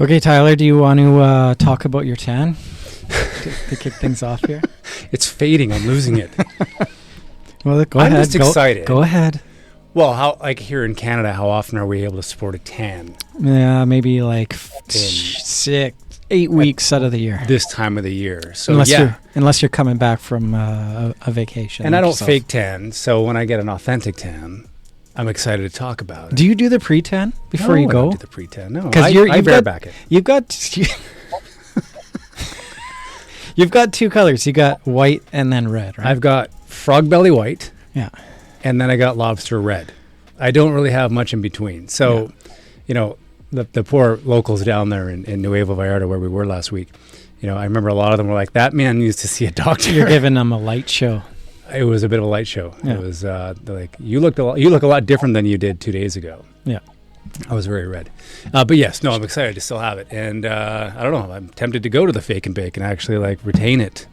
Okay, Tyler, do you want to talk about your tan to kick things off here? It's fading. I'm losing it. Well, go I'm ahead. just excited. Go ahead. Well, how like here in Canada, how often are we able to sport a tan? Yeah, maybe like 8 weeks out of the year. This time of the year. So unless you're coming back from a vacation. And I don't fake tan, so when I get an authentic tan, I'm excited to talk about it. Do you do the pre-tan before you I go? don't do the pre-tan. No, Because I bareback it. You've got two colors. You got white and then red, right? I've got frog belly white. Yeah. And then I got lobster red. I don't really have much in between. So, the poor locals down there in Nuevo Vallarta where we were last week, I remember a lot of them were like, that man needs to see a doctor. You're giving them a light show. It was a bit of a light show. Yeah. It was like, you look a lot different than you did 2 days ago. Yeah. I was very red. But yes, no, I'm excited to still have it. And I don't know, I'm tempted to go to the fake and bake and actually like retain it.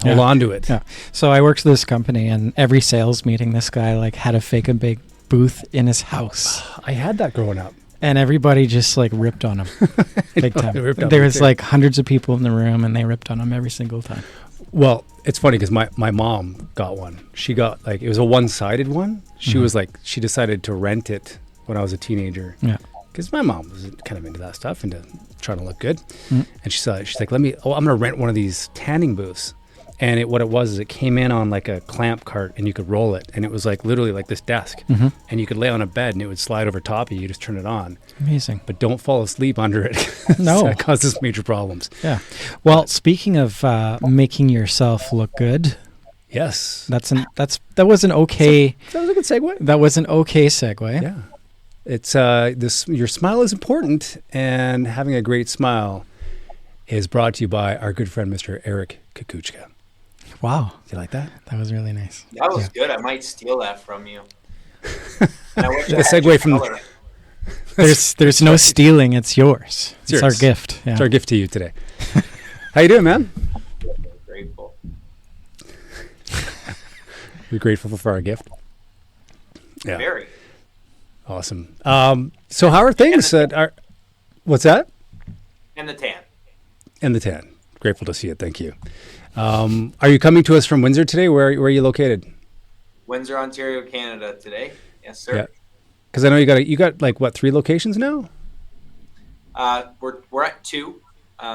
Hold on to it. Yeah. So I worked for this company, and every sales meeting, this guy like had a fake and bake booth in his house. I had that growing up. And everybody just like ripped on him big time. There was like hundreds of people in the room, and they ripped on him every single time. Well, it's funny because my mom got one. She got it was a one-sided one. She was like, she decided to rent it when I was a teenager. Yeah. Because my mom was kind of into that stuff, into trying to look good. And she's like, I'm going to rent one of these tanning booths. And what it was is it came in on like a clamp cart, and you could roll it. And it was like literally like this desk. And you could lay on a bed, and it would slide over top of you. You just turn it on. Amazing. But don't fall asleep under it. No. That causes major problems. Yeah. Well, speaking of making yourself look good. Yes. That was an okay. That was a good segue. That was an okay segue. Yeah. It's your smile is important, and having a great smile is brought to you by our good friend, Mr. Eric Kukucka. Wow. Do you like that? That was really nice. That was good. I might steal that from you. The segue from there's no stealing. It's yours. It's our gift. Yeah. It's our gift to you today. How you doing, man? Grateful. You're grateful for our gift? Yeah. Very. Awesome. So how are things? What's that? And the tan. And the tan. Grateful to see it. Thank you. Are you coming to us from Windsor today? Where are you located? Windsor, Ontario, Canada today. Yes, sir. Yeah. Because I know you got like what, 3 locations now? We're at 2.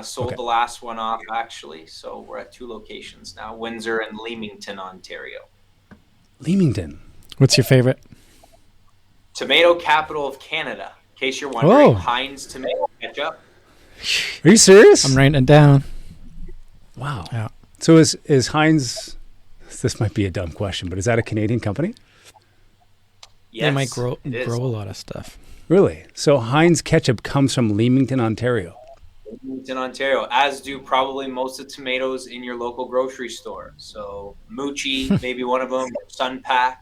Sold the last one off actually, so we're at 2 locations now: Windsor and Leamington, Ontario. Leamington. What's your favorite? Tomato capital of Canada. In case you're wondering, Heinz tomato ketchup. Are you serious? I'm writing it down. Wow. Yeah. So is Heinz? This might be a dumb question, but is that a Canadian company? Yes, they might grow a lot of stuff. Really? So Heinz ketchup comes from Leamington, Ontario. Leamington, Ontario, as do probably most of the tomatoes in your local grocery store. So Moochie, maybe one of them, Sunpack.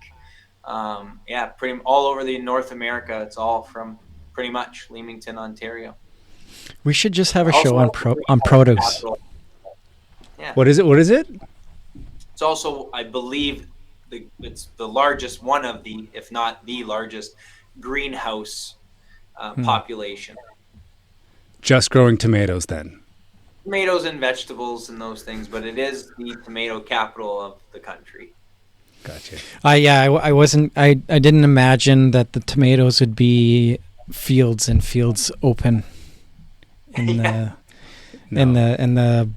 Pretty all over the North America. It's all from pretty much Leamington, Ontario. We should just have a show on produce. Yeah. What is it? It's also, I believe, it's the largest, one of the, if not the largest, greenhouse population. Just growing tomatoes then? Tomatoes and vegetables and those things, but it is the tomato capital of the country. Gotcha. I didn't imagine that the tomatoes would be fields and fields open in the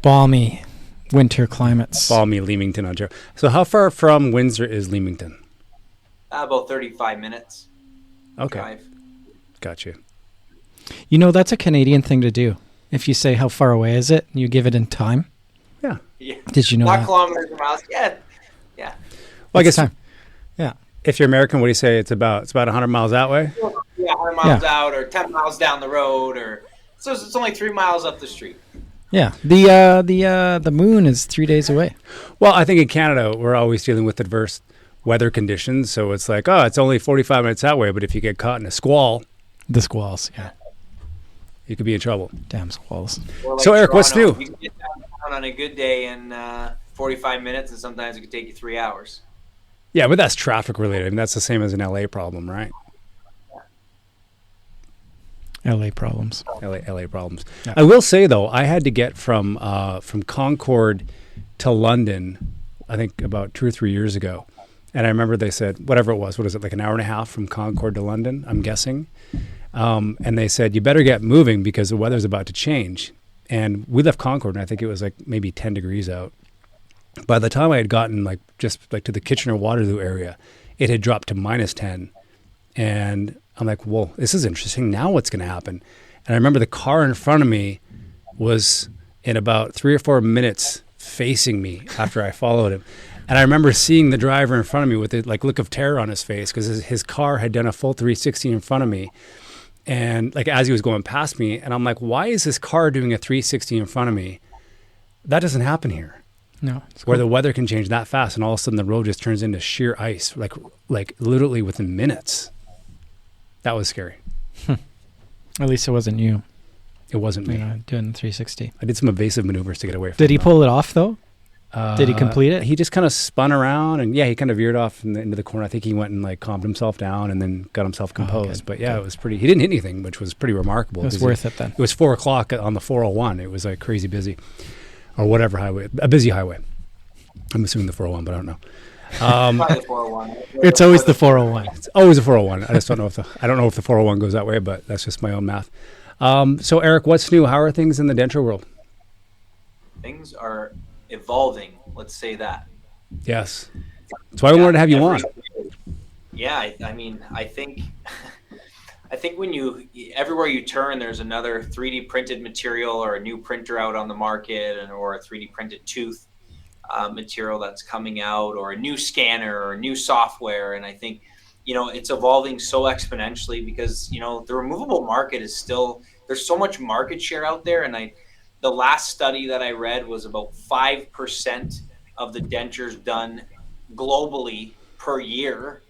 balmy winter climates. Balmy Leamington, Ontario. So how far from Windsor is Leamington? About 35 minutes. Okay. Drive. Gotcha. That's a Canadian thing to do. If you say how far away is it, you give it in time. Yeah. Did you know Not that? kilometers or miles. Yeah. Well, I guess time. Yeah. If you're American, what do you say? It's about 100 miles that way? Yeah, 100 miles out or 10 miles down the road, or so it's only 3 miles up the street. Yeah. The moon is 3 days away. Well, I think in Canada we're always dealing with adverse weather conditions, so it's like, it's only 45 minutes that way, but if you get caught in a squall, the squalls, yeah. you could be in trouble. Damn squalls. Or like So, Eric, what's Toronto, new? you can get downtown on a good day in 45 minutes, and sometimes it could take you 3 hours. Yeah, but that's traffic related. I mean, that's the same as an LA problem, right? LA problems. LA problems. Yeah. I will say though, I had to get from Concord to London, I think about 2 or 3 years ago, and I remember they said whatever it was. What is it, like an hour and a half from Concord to London? I'm guessing. And they said you better get moving because the weather's about to change. And we left Concord, and I think it was like maybe 10 degrees out. By the time I had gotten just to the Kitchener-Waterloo area, it had dropped to -10. And I'm like, well, this is interesting. Now what's going to happen? And I remember the car in front of me was in about 3 or 4 minutes facing me after I followed him. And I remember seeing the driver in front of me with a look of terror on his face because his car had done a full 360 in front of me. And as he was going past me, and I'm like, why is this car doing a 360 in front of me? That doesn't happen here. No. Where the weather can change that fast, and all of a sudden the road just turns into sheer ice, like literally within minutes. That was scary. At least it wasn't you. It wasn't me. Doing 360. I did some evasive maneuvers to get away from Did he pull it off though? Did he complete it? He just kind of spun around, and he kind of veered off into the corner. I think he went and calmed himself down and then got himself composed. But it was pretty. He didn't hit anything, which was pretty remarkable. It was worth it then. It was 4 o'clock on the 401. It was crazy busy, or whatever highway, a busy highway. I'm assuming the 401, but I don't know. Probably the 401. It's always the 401. It's always a 401. I just don't know if the 401 goes that way, but that's just my own math. So Eric, what's new? How are things in the denture world? Things are evolving. Let's say that. Yes. That's why we wanted to have you on. Yeah, I mean, I think when everywhere you turn, there's another 3D printed material or a new printer out on the market, or a 3D printed tooth material that's coming out, or a new scanner or new software. And I think, it's evolving so exponentially because, the removable market is still, there's so much market share out there. And the last study that I read was about 5% of the dentures done globally per year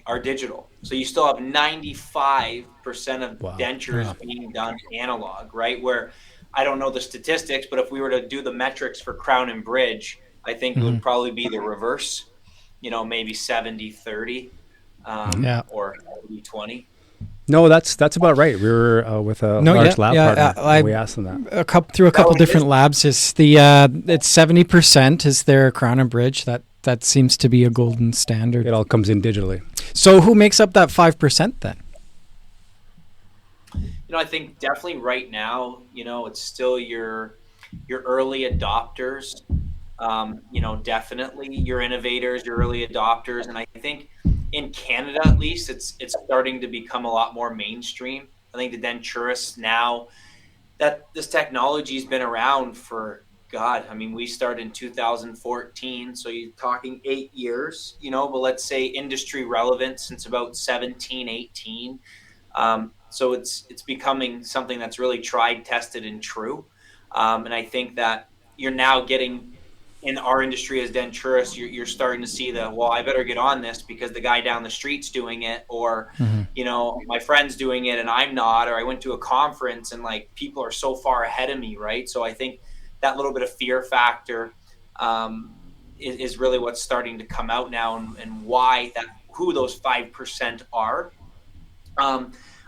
are digital. So you still have 95% of dentures being done analog, right? Where I don't know the statistics, but if we were to do the metrics for crown and bridge, I think it would probably be the reverse, maybe 70-30 or 80-20. No, that's about right. We were with a large lab partner. And we asked them that. Through a couple different labs, it's 70% is their crown and bridge. That seems to be a golden standard. It all comes in digitally. So who makes up that 5% then? I think definitely right now, it's still your early adopters. Definitely your innovators, your early adopters, and I think in Canada at least, it's starting to become a lot more mainstream. I think the denturists now that this technology has been around for we started in 2014, so you're talking 8 years, but let's say industry relevant since about 17, 18. So it's becoming something that's really tried, tested, and true. And I think that you're now getting in our industry as denturists, you're starting to see I better get on this because the guy down the street's doing it, or, my friend's doing it and I'm not, or I went to a conference and people are so far ahead of me, right? So I think that little bit of fear factor is really what's starting to come out now, and who those 5% are.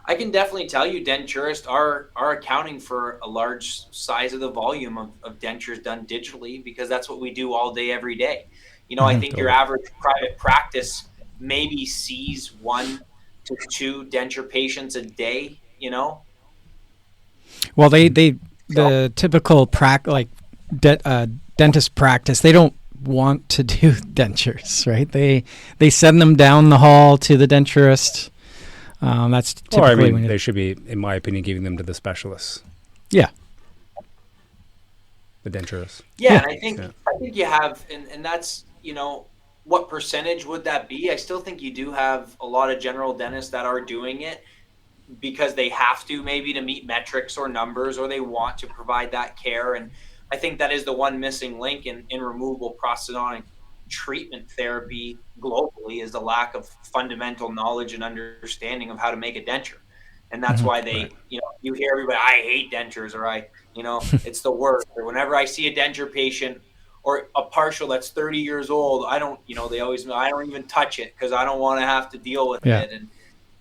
I can definitely tell you denturists are accounting for a large size of the volume of dentures done digitally, because that's what we do all day, every day. I think your average private practice maybe sees 1 to 2 denture patients a day, Well, the typical dentist practice, they don't want to do dentures, right? They send them down the hall to the denturist. That's typically they should be, in my opinion, giving them to the specialists. Yeah. The denturists. Yeah, and I think you have, and that's, what percentage would that be? I still think you do have a lot of general dentists that are doing it because they have to, maybe to meet metrics or numbers, or they want to provide that care. And I think that is the one missing link in removable prosthodontic treatment therapy globally, is the lack of fundamental knowledge and understanding of how to make a denture. And that's why they, you hear everybody, I hate dentures, or it's the worst. Or whenever I see a denture patient or a partial that's 30 years old, I don't, they always, I don't even touch it because I don't want to have to deal with Yeah. it. And,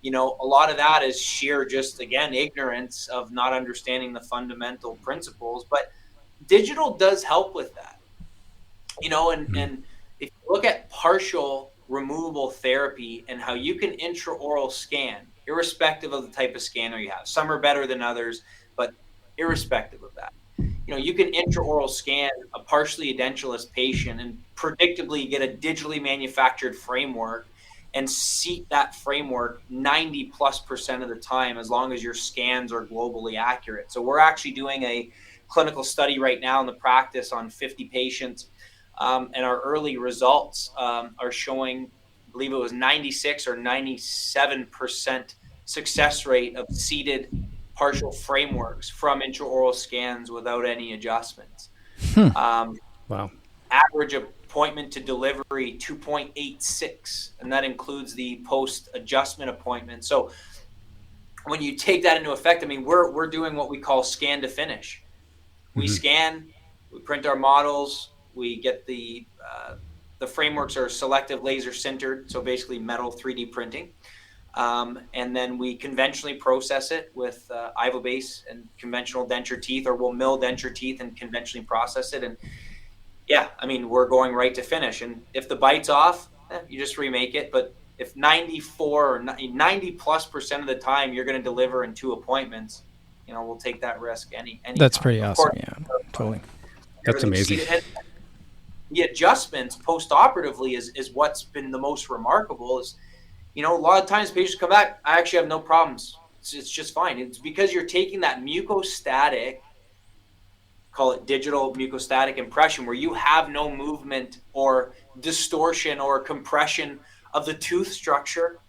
a lot of that is sheer, just again, ignorance of not understanding the fundamental principles. But digital does help with that, and if you look at partial removable therapy and how you can intraoral scan, irrespective of the type of scanner you have, some are better than others, but irrespective of that, you can intraoral scan a partially edentulous patient and predictably get a digitally manufactured framework and seat that framework 90+% of the time, as long as your scans are globally accurate. So we're actually doing a clinical study right now in the practice on 50 patients. And our early results are showing, I believe it was 96 or 97% success rate of seated partial frameworks from intraoral scans without any adjustments. Wow. Average appointment to delivery 2.86, and that includes the post adjustment appointment. So when you take that into effect, I mean, we're doing what we call scan to finish. We scan, we print our models, we get the frameworks are selective laser sintered, so basically metal 3D printing. And then we conventionally process it with IVO-base and conventional denture teeth, or we'll mill denture teeth and conventionally process it. And yeah, I mean, we're going right to finish. And if the bite's off, you just remake it. But if 94 or 90+% of the time you're going to deliver in 2 appointments, we'll take that risk any That's time. pretty Of awesome. course, Yeah, totally. That's amazing. And the adjustments post-operatively is what's been the most remarkable. Is, a lot of times patients come back, I actually have no problems. It's just fine. It's because you're taking that mucostatic, call it digital mucostatic impression, where you have no movement or distortion or compression of the tooth structure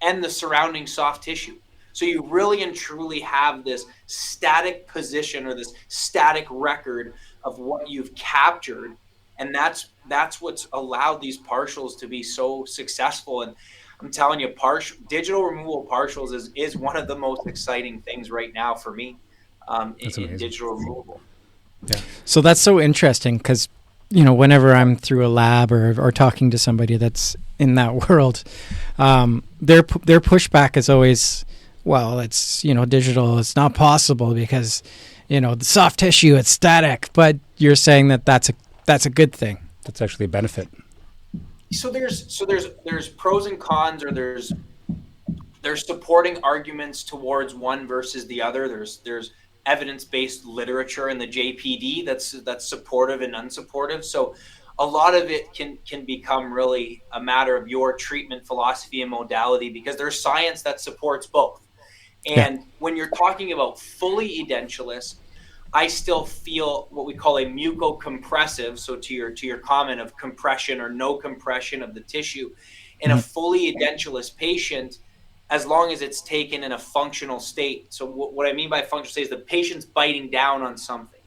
and the surrounding soft tissue. So you really and truly have this static position or this static record of what you've captured. And that's what's allowed these partials to be so successful. And I'm telling you, digital removable partials is one of the most exciting things right now for me in digital removable. Yeah. So that's so interesting because, whenever I'm through a lab or talking to somebody that's in that world, their pushback is always, well, it's, digital, it's not possible because, the soft tissue, it's static. But you're saying that that's a good thing. That's actually a benefit. So there's pros and cons, or there's supporting arguments towards one versus the other. There's evidence-based literature in the JPD that's supportive and unsupportive. So a lot of it can become really a matter of your treatment philosophy and modality, because there's science that supports both. And when you're talking about fully edentulous, I still feel what we call a mucocompressive. So to your comment of compression or no compression of the tissue in a fully edentulous patient, as long as it's taken in a functional state. So what I mean by functional state is the patient's biting down on something.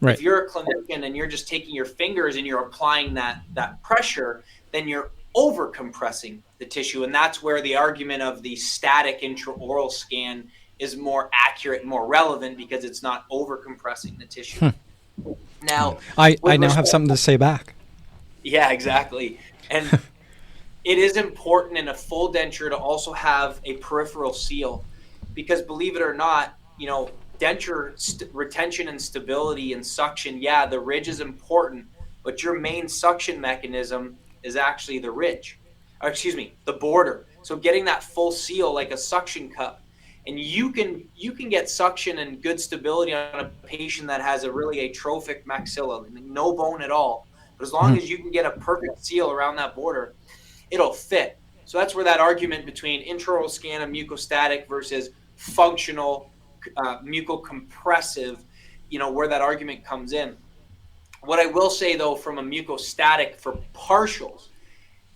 Right. If you're a clinician and you're just taking your fingers and you're applying that pressure, then you're over compressing the tissue. And that's where the argument of the static intraoral scan is more accurate and more relevant, because it's not over compressing the tissue. Now, I now have something to say back. Yeah, exactly. And it is important in a full denture to also have a peripheral seal, because believe it or not, denture retention and stability and suction, the ridge is important, but your main suction mechanism is actually the ridge, the border. So getting that full seal like a suction cup, and you can get suction and good stability on a patient that has a really atrophic maxilla, no bone at all. But as long as you can get a perfect seal around that border, it'll fit. So that's where that argument between intraoral scan and mucostatic versus functional mucocompressive, where that argument comes in. What I will say, though, from a mucostatic for partials,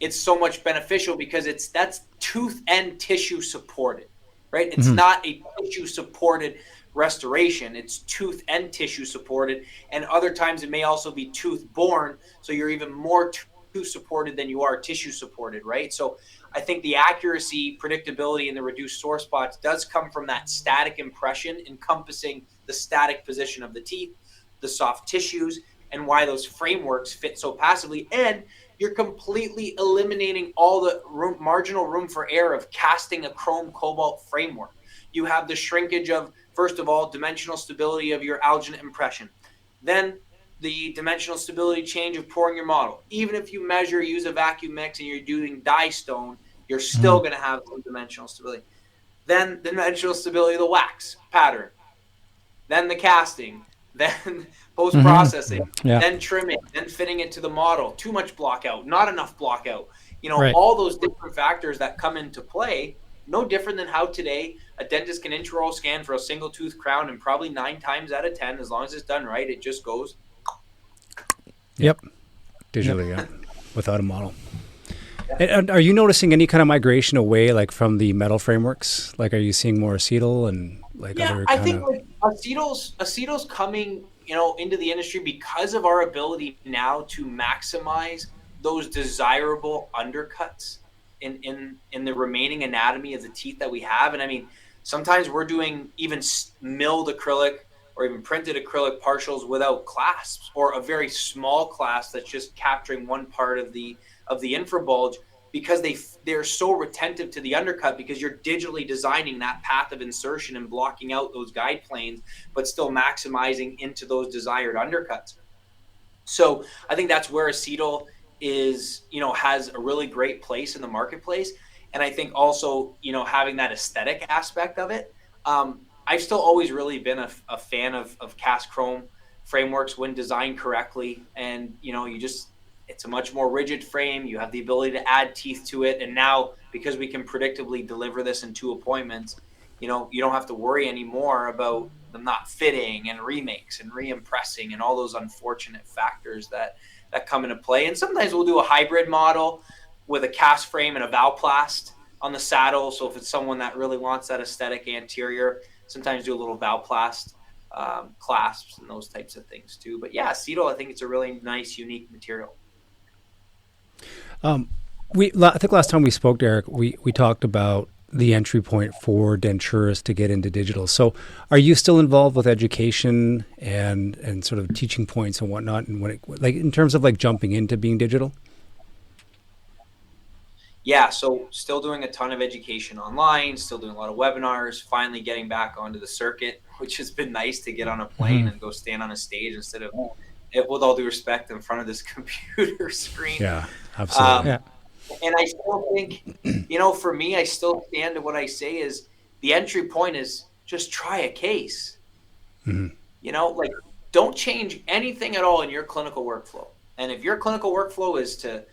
it's so much beneficial because that's tooth and tissue supported, right? It's not a tissue supported restoration. It's tooth and tissue supported. And other times it may also be tooth borne. So you're even more tooth supported than you are tissue supported, right? So I think the accuracy, predictability, and the reduced sore spots does come from that static impression encompassing the static position of the teeth, the soft tissues, and why those frameworks fit so passively. And you're completely eliminating all the marginal room for error of casting a chrome cobalt framework. You have the shrinkage of, first of all, dimensional stability of your alginate impression. Then the dimensional stability change of pouring your model. Even if you measure, use a vacuum mix, and you're doing die stone, you're still going to have some dimensional stability. Then the dimensional stability of the wax pattern. Then the casting. Then post-processing. Then trimming. Then fitting it to the model. Too much block out. Not enough block out. All those different factors that come into play. No different than how today a dentist can intraoral scan for a single tooth crown, and probably 9 times out of 10, as long as it's done right, it just goes. Yep. Digitally, yeah. Without a model. And are you noticing any kind of migration away, like from the metal frameworks? Like, are you seeing more acetal and like other? I think like aceto's coming, into the industry because of our ability now to maximize those desirable undercuts in the remaining anatomy of the teeth that we have. And I mean, sometimes we're doing even milled acrylic or even printed acrylic partials without clasps, or a very small clasp that's just capturing one part of the infrabulge, because they're so retentive to the undercut, because you're digitally designing that path of insertion and blocking out those guide planes, but still maximizing into those desired undercuts. So I think that's where acetal is, has a really great place in the marketplace. And I think also, having that aesthetic aspect of it, I've still always really been a fan of cast chrome frameworks when designed correctly. And, it's a much more rigid frame. You have the ability to add teeth to it. And now, because we can predictably deliver this in 2 appointments, you don't have to worry anymore about them not fitting and remakes and re-impressing and all those unfortunate factors that come into play. And sometimes we'll do a hybrid model with a cast frame and a Valplast on the saddle. So if it's someone that really wants that aesthetic anterior, sometimes do a little Valplast clasps and those types of things too. But yeah, acetal, I think it's a really nice, unique material. I think last time we spoke, Derek, we talked about the entry point for dentures to get into digital. So are you still involved with education and sort of teaching points and whatnot, and like in terms of like jumping into being digital? Yeah, so still doing a ton of education online, still doing a lot of webinars, finally getting back onto the circuit, which has been nice to get on a plane and go stand on a stage instead of, with all due respect, in front of this computer screen. Yeah, absolutely. And I still think, for me, I still stand to what I say is the entry point is just try a case. Like, don't change anything at all in your clinical workflow. And if your clinical workflow is to,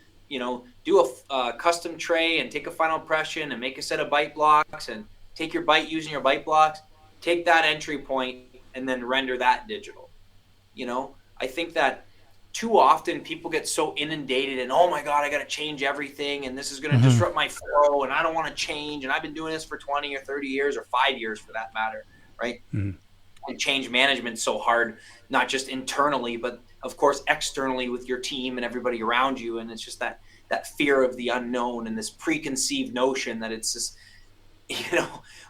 do a custom tray and take a final impression and make a set of bite blocks and take your bite using your bite blocks, take that entry point and then render that digital. I think that too often people get so inundated and, oh my God, I got to change everything and this is going to disrupt my flow and I don't want to change. And I've been doing this for 20 or 30 years or 5 years for that matter, right? And change management's so hard, not just internally, but of course externally with your team and everybody around you. And it's just that fear of the unknown and this preconceived notion that it's this,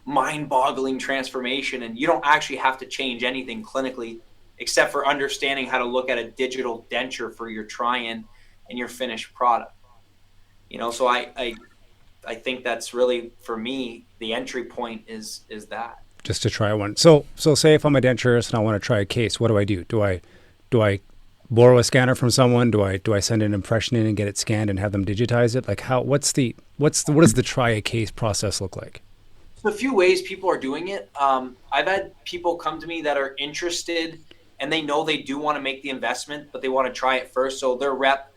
mind-boggling transformation, and you don't actually have to change anything clinically except for understanding how to look at a digital denture for your try-in and your finished product. So I think that's really, for me, the entry point is that. Just to try one. So say if I'm a denturist and I want to try a case, what do I do? Do I borrow a scanner from someone? Do I send an impression in and get it scanned and have them digitize it? Like what does the try a case process look like? A few ways people are doing it. I've had people come to me that are interested and they know they do want to make the investment, but they want to try it first. So their rep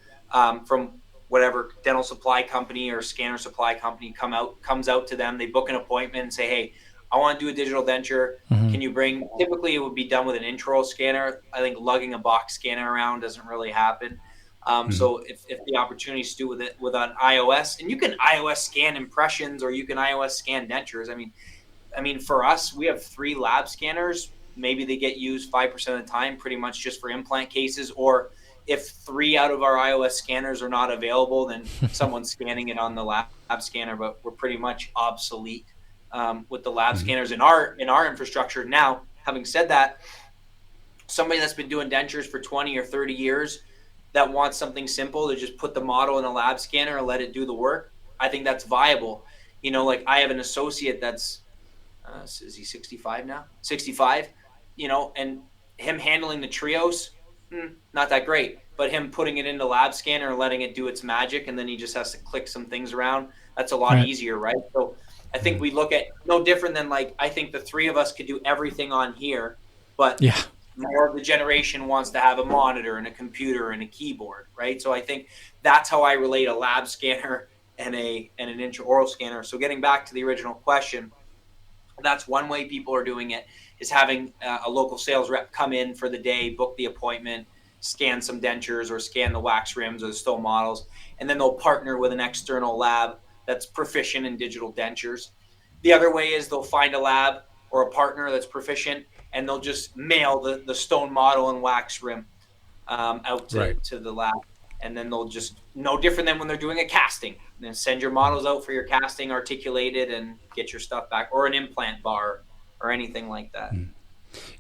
from whatever dental supply company or scanner supply company comes out to them. They book an appointment and say, hey, I want to do a digital denture. Can you bring, typically it would be done with an intraoral scanner. I think lugging a box scanner around doesn't really happen. So if the opportunity is to do with an iOS, and you can iOS scan impressions or you can iOS scan dentures. I mean, for us, we have 3 lab scanners. Maybe they get used 5% of the time, pretty much just for implant cases, or if 3 out of our iOS scanners are not available, then someone's scanning it on the lab scanner, but we're pretty much obsolete with the lab scanners in our infrastructure. Now, having said that, somebody that's been doing dentures for 20 or 30 years that wants something simple to just put the model in a lab scanner and let it do the work, I think that's viable. You know, like I have an associate that's, is he 65 now? 65, you know, and him handling the trios, not that great. But him putting it into lab scanner and letting it do its magic, and then he just has to click some things around, that's a lot easier, right? So I think we look at no different than like, I think the 3 of us could do everything on here, but more of the generation wants to have a monitor and a computer and a keyboard, right? So I think that's how I relate a lab scanner and an intraoral scanner. So getting back to the original question, that's one way people are doing it, is having a local sales rep come in for the day, book the appointment, scan some dentures or scan the wax rims or the stone models, and then they'll partner with an external lab that's proficient in digital dentures. The other way is they'll find a lab or a partner that's proficient, and they'll just mail the stone model and wax rim out to the lab. And then they'll just, no different than when they're doing a casting. Then send your models out for your casting articulated and get your stuff back, or an implant bar or anything like that.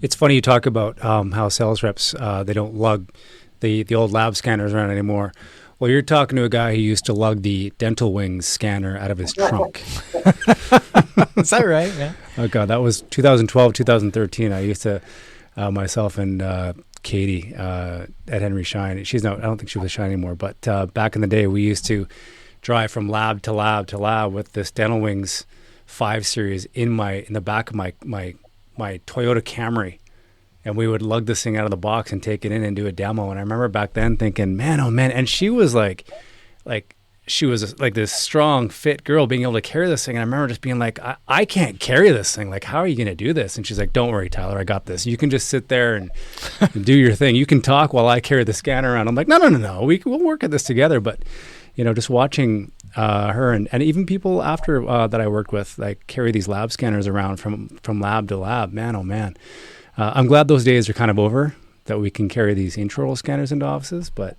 It's funny you talk about how sales reps, they don't lug the old lab scanners around anymore. Well, you're talking to a guy who used to lug the Dental Wings scanner out of his trunk. Is that right? Yeah. Oh, God, that was 2012, 2013. I used to, myself and Katie at Henry Schein. She's not, I don't think she was a Schein anymore, but back in the day, we used to drive from lab to lab to lab with this Dental Wings 5 Series in the back of my Toyota Camry. And we would lug this thing out of the box and take it in and do a demo. And I remember back then thinking, man, oh man. And she was like she was like this strong, fit girl being able to carry this thing. And I remember just being like, I can't carry this thing. Like, how are you going to do this? And she's like, don't worry, Tyler, I got this. You can just sit there and do your thing. You can talk while I carry the scanner around. I'm like, no. We'll work at this together. But, you know, just watching her and even people after that I worked with, like carry these lab scanners around from lab to lab, man, oh man. I'm glad those days are kind of over, that we can carry these intraoral scanners into offices, but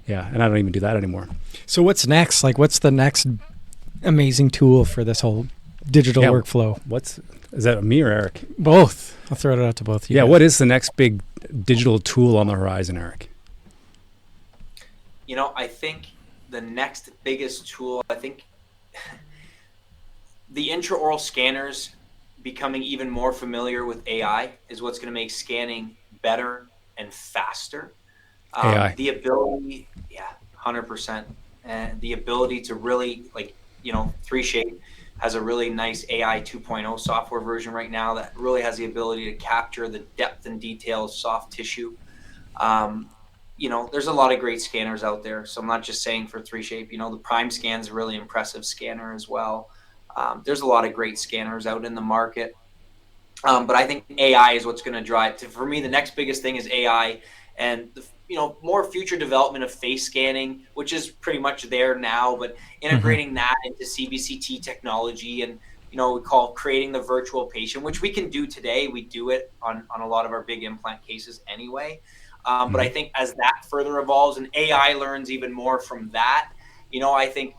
yeah, and I don't even do that anymore. So what's next? Like, what's the next amazing tool for this whole digital workflow? Is that me or Eric? Both. I'll throw it out to both of you. Yeah, what is the next big digital tool on the horizon, Eric? You know, I think the next biggest tool, I think the intraoral scanners becoming even more familiar with AI is what's going to make scanning better and faster. AI. The ability, 100%. And the ability to really, 3Shape has a really nice AI 2.0 software version right now that really has the ability to capture the depth and detail of soft tissue. There's a lot of great scanners out there. So I'm not just saying for 3Shape, the Prime Scan's a really impressive scanner as well. There's a lot of great scanners out in the market. But I think AI is what's going to drive. For me, the next biggest thing is AI and, more future development of face scanning, which is pretty much there now, but integrating that into CBCT technology and, we call creating the virtual patient, which we can do today. We do it on a lot of our big implant cases anyway. But I think as that further evolves and AI learns even more from that, I think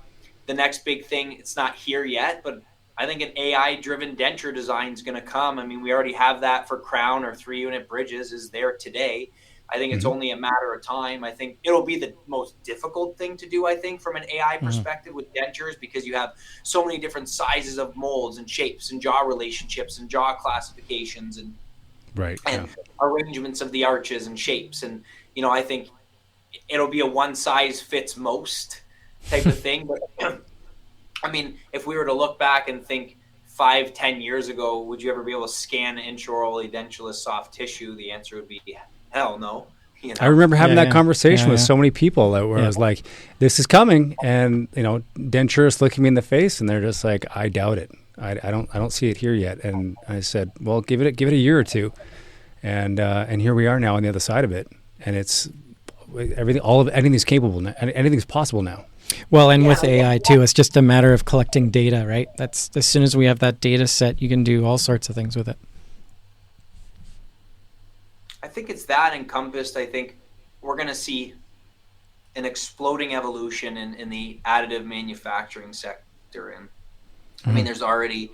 the next big thing, it's not here yet, but I think an AI-driven denture design is going to come. I mean, we already have that for crown or 3-unit bridges is there today. I think it's only a matter of time. I think it'll be the most difficult thing to do, I think, from an AI perspective with dentures, because you have so many different sizes of molds and shapes and jaw relationships and jaw classifications and arrangements of the arches and shapes. And, I think it'll be a one-size-fits-most type of thing. But I mean, if we were to look back and think 5-10 years ago, would you ever be able to scan intraorally edentulous soft tissue? The answer would be hell no. I remember having that conversation with so many people that where I was like, this is coming. And, denturists looking me in the face and they're just like, I doubt it. I don't see it here yet. And I said, well, give it a year or two. And here we are now on the other side of it. And it's anything's capable now. Anything's possible now. Well, and with AI too, it's just a matter of collecting data, right? That's as soon as we have that data set, you can do all sorts of things with it. I think it's that encompassed. I think we're going to see an exploding evolution in the additive manufacturing sector. And I mean, there's already,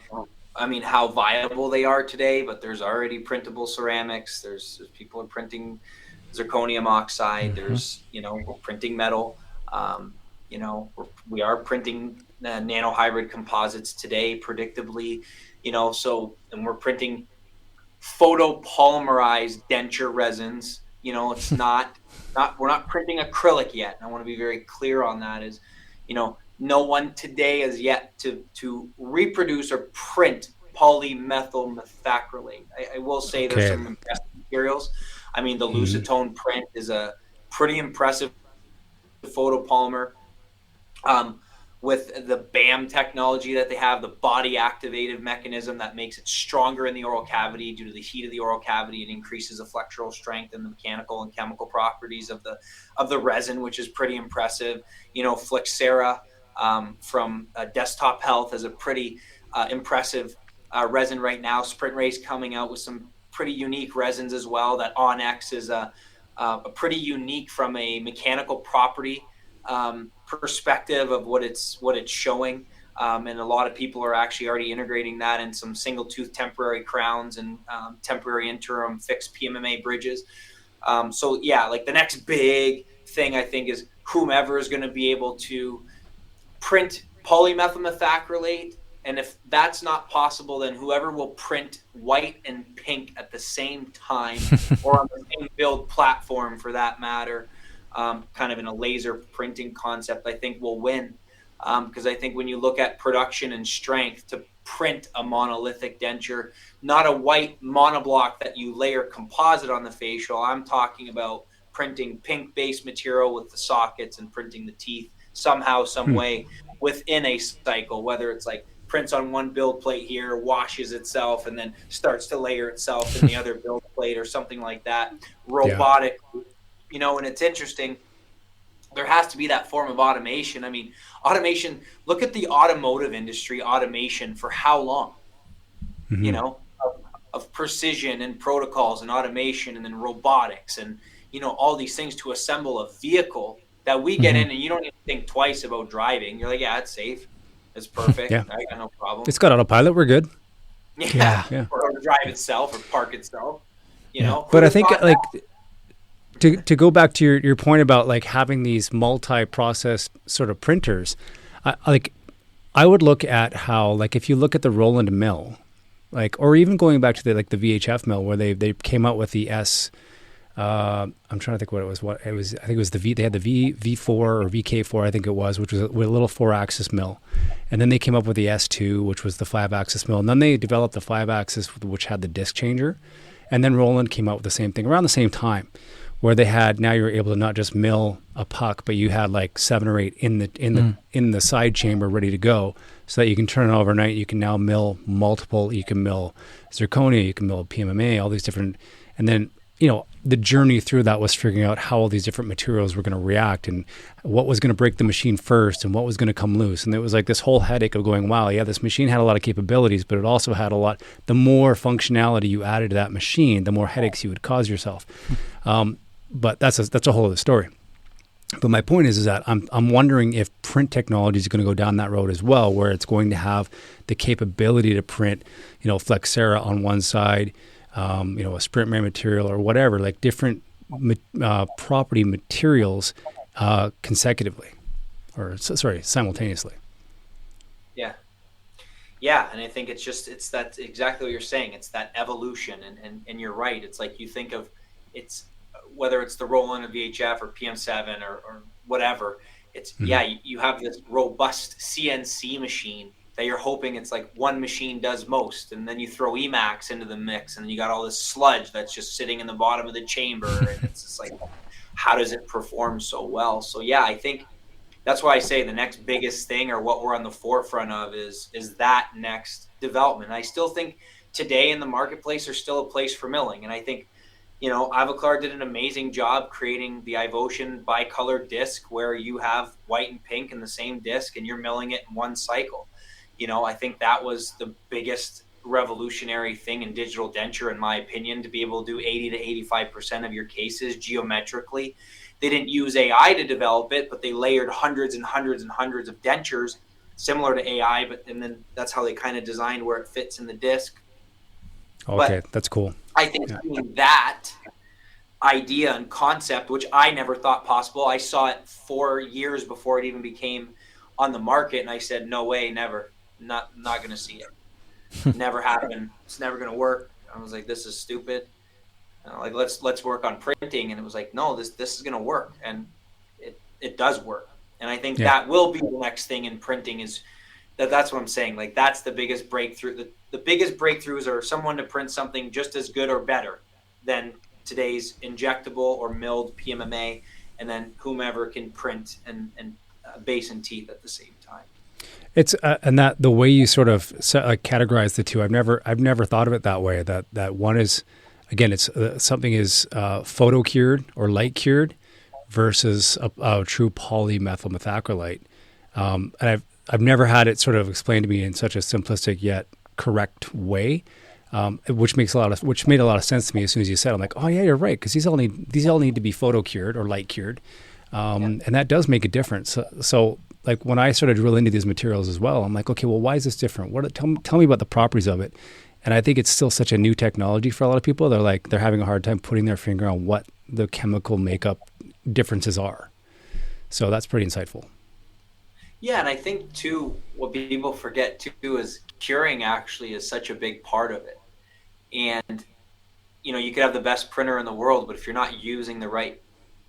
I mean, how viable they are today, but there's already printable ceramics. There's people are printing zirconium oxide. There's, we're printing metal. We are printing nano hybrid composites today, predictably, and we're printing photopolymerized denture resins. It's not we're not printing acrylic yet. And I want to be very clear on that is, no one today has yet to reproduce or print polymethyl methacrylate. I will say there's some impressive materials. I mean, the Lucitone print is a pretty impressive photopolymer. With the BAM technology that they have, the body activated mechanism that makes it stronger in the oral cavity due to the heat of the oral cavity, and increases the flexural strength and the mechanical and chemical properties of the resin, which is pretty impressive. Flexera from Desktop Health is a pretty impressive resin right now. Sprint Ray's coming out with some pretty unique resins as well. That Onyx is a pretty unique from a mechanical property perspective of what it's showing, and a lot of people are actually already integrating that in some single tooth temporary crowns and temporary interim fixed PMMA bridges. So yeah, like the next big thing I think is whomever is going to be able to print polymethyl methacrylate, and if that's not possible, then whoever will print white and pink at the same time or on the same build platform for that matter, kind of in a laser printing concept, I think will win. Because I think when you look at production and strength to print a monolithic denture, not a white monoblock that you layer composite on the facial, I'm talking about printing pink-based material with the sockets and printing the teeth somehow, some way within a cycle, whether it's like prints on one build plate here, washes itself, and then starts to layer itself in the other build plate or something like that, robotic. And it's interesting. There has to be that form of automation. I mean, automation, look at the automotive industry, automation for how long, of precision and protocols and automation and then robotics and, all these things to assemble a vehicle that we get in and you don't even think twice about driving. You're like, yeah, it's safe. It's perfect. I got no problem. It's got autopilot. We're good. Yeah. Or drive itself or park itself, But I think like to go back to your point about like having these multi-process sort of printers, I would look at how, like, if you look at the Roland mill, like, or even going back to the VHF mill where they came out with the S. I'm trying to think what it was. I think it was they had the V4 or VK4, I think it was, which was a little 4-axis mill, and then they came up with the S2, which was the 5-axis mill, and then they developed the 5-axis, which had the disc changer, and then Roland came out with the same thing around the same time, where they had, now you're able to not just mill a puck, but you had like 7 or 8 in the side chamber ready to go, so that you can turn it overnight. You can now mill multiple. You can mill zirconia, you can mill PMMA, all these different, and then the journey through that was figuring out how all these different materials were going to react and what was going to break the machine first and what was going to come loose. And it was like this whole headache of going, wow, yeah, this machine had a lot of capabilities, but it also had the more functionality you added to that machine, the more headaches you would cause yourself. But that's a whole other story. But my point is that I'm wondering if print technology is going to go down that road as well, where it's going to have the capability to print, Flexera on one side, a Sprint Ray material or whatever, like different property materials consecutively, or simultaneously. Yeah. And I think it's that exactly what you're saying. It's that evolution. And you're right. It's like you think of whether it's the Roland of VHF or PM7 or whatever, you have this robust CNC machine that you're hoping it's like one machine does most, and then you throw Emax into the mix, and you got all this sludge that's just sitting in the bottom of the chamber, and it's just like, how does it perform so well? So yeah, I think that's why I say the next biggest thing, or what we're on the forefront of, is that next development. I still think today in the marketplace there's still a place for milling, and I think Ivoclar did an amazing job creating the Ivotion bicolor disc where you have white and pink in the same disc, and you're milling it in one cycle. I think that was the biggest revolutionary thing in digital denture, in my opinion, to be able to do 80 to 85% of your cases geometrically. They didn't use AI to develop it, but they layered hundreds and hundreds and hundreds of dentures similar to AI, and then that's how they kind of designed where it fits in the disc. Okay, But that's cool. I think that idea and concept, which I never thought possible, I saw it 4 years before it even became on the market, and I said, no way, never, not going to see it. Never happened. It's never going to work. I was like, this is stupid. Like, let's work on printing, and it was like, no, this is going to work, and it does work. And I think that will be the next thing in printing, is that's what I'm saying. Like, that's the biggest breakthrough. The biggest breakthroughs are someone to print something just as good or better than today's injectable or milled PMMA, and then whomever can print and base and teeth at the same time. It's and that the way you sort of categorize the two, I've never thought of it that way. That one is, again, it's something is photo cured or light cured versus a true polymethyl methacrylate. And I've never had it sort of explained to me in such a simplistic yet correct way, which made a lot of sense to me as soon as you said it. I'm like, oh yeah, you're right, because these all need to be photo cured or light cured, and that does make a difference. So like when I started to drill into these materials as well, I'm like, okay, well, why is this different? Tell me about the properties of it. And I think it's still such a new technology for a lot of people. They're having a hard time putting their finger on what the chemical makeup differences are. So that's pretty insightful. Yeah, and I think too, what people forget too is curing actually is such a big part of it. And you could have the best printer in the world, but if you're not using the right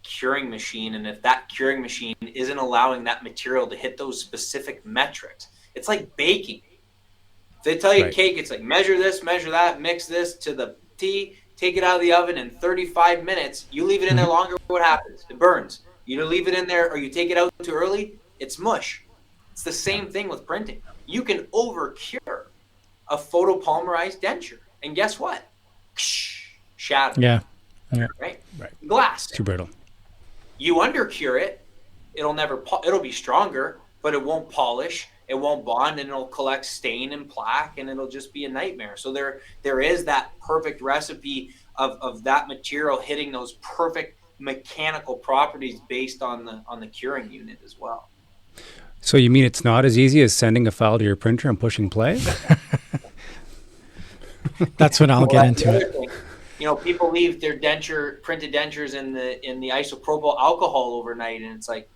curing machine, and if that curing machine isn't allowing that material to hit those specific metrics, it's like baking. If they tell you cake, it's like measure this, measure that, mix this to the T, take it out of the oven in 35 minutes. You leave it in there longer, what happens? It burns. You leave it in there or you take it out too early, it's mush. It's the same thing with printing. You can over-cure a photopolymerized denture. And guess what? Shatter. Yeah. Right? Glass. Too brittle. You under-cure it, it'll be stronger, but it won't polish, it won't bond, and it'll collect stain and plaque, and it'll just be a nightmare. So there is that perfect recipe of that material hitting those perfect mechanical properties based on the curing unit as well. So you mean it's not as easy as sending a file to your printer and pushing play? That's when I'll get into it. People leave their printed dentures in the isopropyl alcohol overnight, and it's like,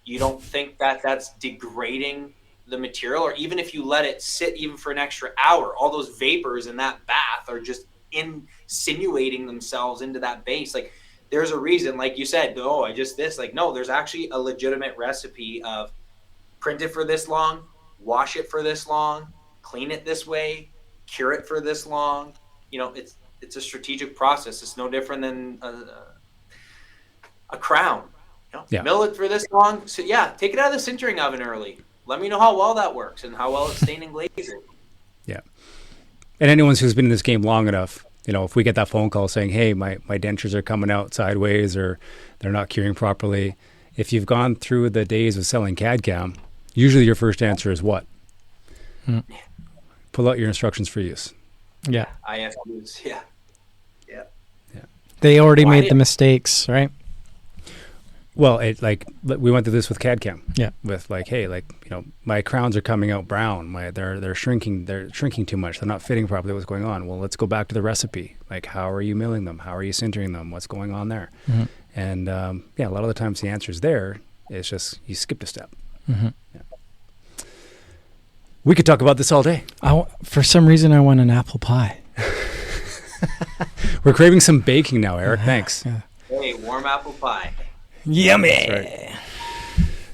you don't think that's degrading the material? Or even if you let it sit even for an extra hour, all those vapors in that bath are just insinuating themselves into that base. Like, there's a reason, like you said, no, there's actually a legitimate recipe of print it for this long, wash it for this long, clean it this way, cure it for this long. It's a strategic process. It's no different than a crown. Mill it for this long. So take it out of the sintering oven early. Let me know how well that works and how well it's staining glazing. Yeah. And anyone who's been in this game long enough, if we get that phone call saying, hey, my dentures are coming out sideways or they're not curing properly, if you've gone through the days of selling CAD-CAM, usually your first answer is what? Pull out your instructions for use. Yeah. IFUs, yeah. They already made the mistakes, right? Well, we went through this with CAD-CAM. Yeah. With my crowns are coming out brown. They're shrinking. They're shrinking too much. They're not fitting properly. What's going on? Well, let's go back to the recipe. Like, how are you milling them? How are you sintering them? What's going on there? Mm-hmm. And a lot of the times the answer is there. It's just you skipped a step. Mm-hmm. Yeah. We could talk about this all day. For some reason, I want an apple pie. We're craving some baking now, Eric. Thanks. Yeah. Hey, warm apple pie. Yummy. Right.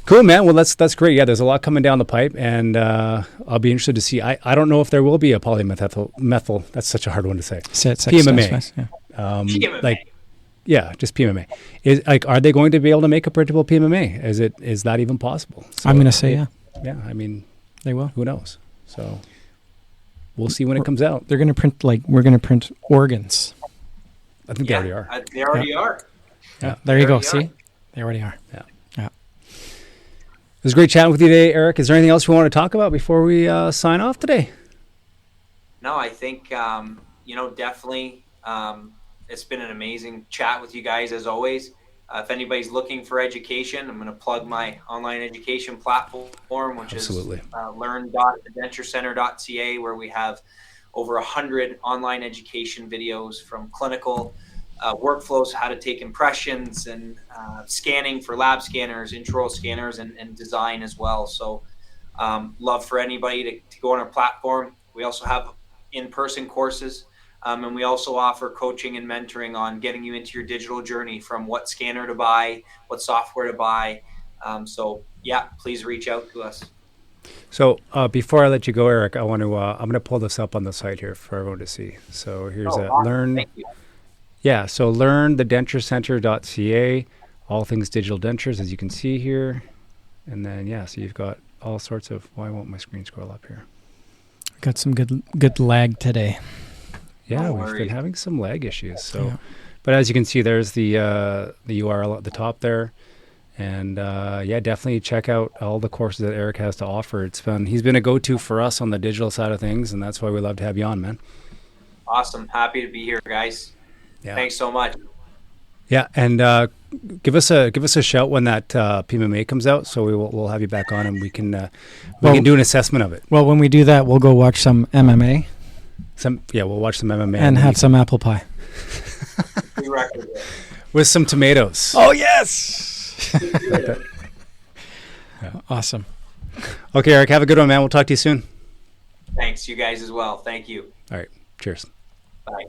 Cool, man. Well, that's great. Yeah, there's a lot coming down the pipe, and I'll be interested to see. I don't know if there will be a polymethyl. That's such a hard one to say. PMMA. PMMA. Just PMMA. Are they going to be able to make a printable PMMA? Is that even possible? So, I'm going to say yeah. Yeah, I mean, they will. Who knows? So we'll see when it comes out. They're going to print we're going to print organs. I think they already are. They already are. Yeah, there you go. See, they already are. Yeah. It was great chatting with you today, Eric. Is there anything else we want to talk about before we sign off today? No, I think, definitely, it's been an amazing chat with you guys as always. If anybody's looking for education, I'm going to plug my online education platform, which is Absolutely. learn.denturecenter.ca, where we have over 100 online education videos from clinical workflows, how to take impressions, and scanning for lab scanners, intraoral scanners, and design as well. So love for anybody to go on our platform. We also have in-person courses, and we also offer coaching and mentoring on getting you into your digital journey, from what scanner to buy, what software to buy. So yeah, please reach out to us. So before I let you go, Eric, I want to. I'm going to pull this up on the site here for everyone to see. So here's a Awesome. learn. Thank you. Yeah. So learn the denturecenter.ca, all things digital dentures, as you can see here, and then so you've got all sorts of. Why won't my screen scroll up here? Got some good lag today. Yeah, No we've been worries. having some lag issues. So, Yeah. but as you can see, there's the URL at the top there. And definitely check out all the courses that Eric has to offer. He's been a go-to for us on the digital side of things, and that's why we love to have you on, man. Awesome. Happy to be here, guys. Yeah. Thanks so much. Yeah, and give us a shout when that PMMA comes out, so we'll have you back on, and we can do an assessment of it. Well, when we do that, we'll go watch some MMA We'll watch some MMA and have some apple pie. Prerequisite. with some tomatoes. Oh yes! Awesome. Okay, Eric, have a good one, man. We'll talk to you soon. Thanks, you guys as well. Thank you. All right, cheers. Bye.